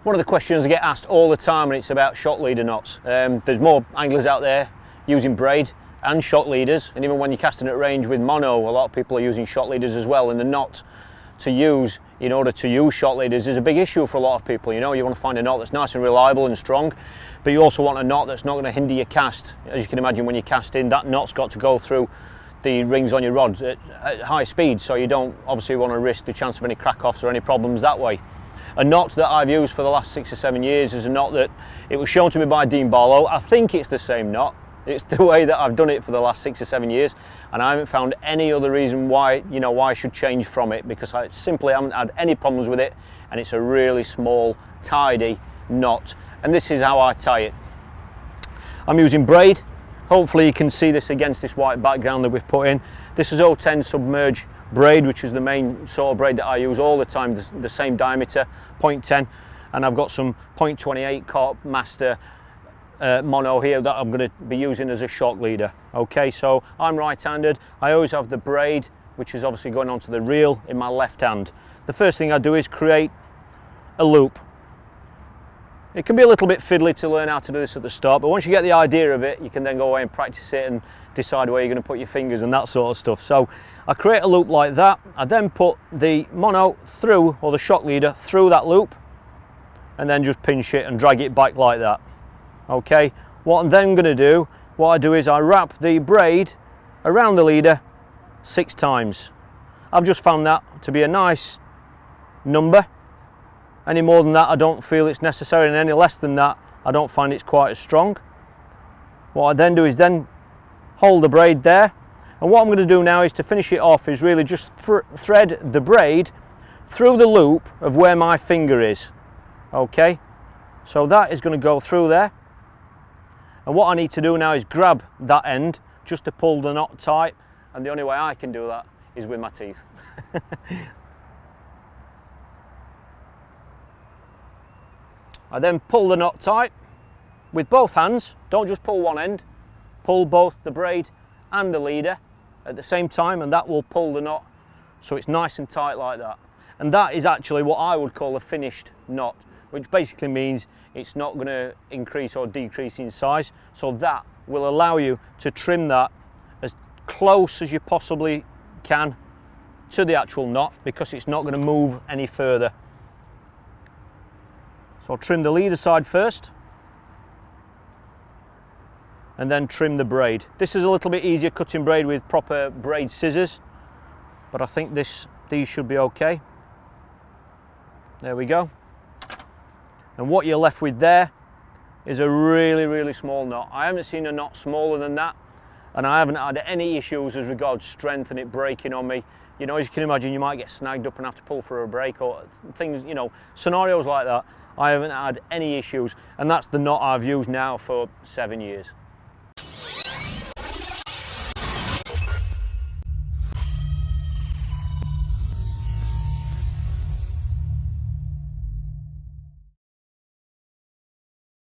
One of the questions I get asked all the time, and it's about shock leader knots. There's more anglers out there using braid and shock leaders, and even when you're casting at range with mono, a lot of people are using shock leaders as well, and the knot to use in order to use shock leaders is a big issue for a lot of people. You know, you want to find a knot that's nice and reliable and strong, but you also want a knot that's not going to hinder your cast. As you can imagine, when you're casting, that knot's got to go through the rings on your rod at high speed, so you don't obviously want to risk the chance of any crack-offs or any problems that way. A knot that I've used for the last 6 or 7 years is a knot that it was shown to me by Dean Barlow. I think it's the same knot. It's the way that I've done it for the last 6 or 7 years, and I haven't found any other reason why, you know, why I should change from it, because I simply haven't had any problems with it, and it's a really small, tidy knot. And this is how I tie it. I'm using braid. Hopefully you can see this against this white background that we've put in. This is 010 submerged braid, which is the main sort of braid that I use all the time, the same diameter, 0.10, and I've got some 0.28 Coarse Master mono here that I'm going to be using as a shock leader. Okay, so I'm right-handed. I always have the braid, which is obviously going onto the reel, in my left hand. The first thing I do is create a loop. It can be a little bit fiddly to learn how to do this at the start, but once you get the idea of it, you can then go away and practice it and decide where you're going to put your fingers and that sort of stuff. So I create a loop like that. I then put the mono through, or the shock leader through that loop, and then just pinch it and drag it back like that. Okay, what I'm then going to do, what I do is I wrap the braid around the leader 6 times. I've just found that to be a nice number. Any more than that I don't feel it's necessary, and any less than that I don't find it's quite as strong. What I then do is then hold the braid there, and what I'm going to do now is to finish it off is really just thread the braid through the loop of where my finger is. Okay, so that is going to go through there, and what I need to do now is grab that end just to pull the knot tight, and the only way I can do that is with my teeth. I then pull the knot tight with both hands. Don't just pull one end, pull both the braid and the leader at the same time, and that will pull the knot so it's nice and tight like that. And that is actually what I would call a finished knot, which basically means it's not going to increase or decrease in size. So that will allow you to trim that as close as you possibly can to the actual knot, because it's not going to move any further. So I'll trim the leader side first, and then trim the braid. This is a little bit easier cutting braid with proper braid scissors, but I think these should be okay. There we go. And what you're left with there is a really, really small knot. I haven't seen a knot smaller than that, and I haven't had any issues as regards strength and it breaking on me. You know, as you can imagine, you might get snagged up and have to pull for a break or things, you know, scenarios like that. I haven't had any issues, and that's the knot I've used now for 7 years.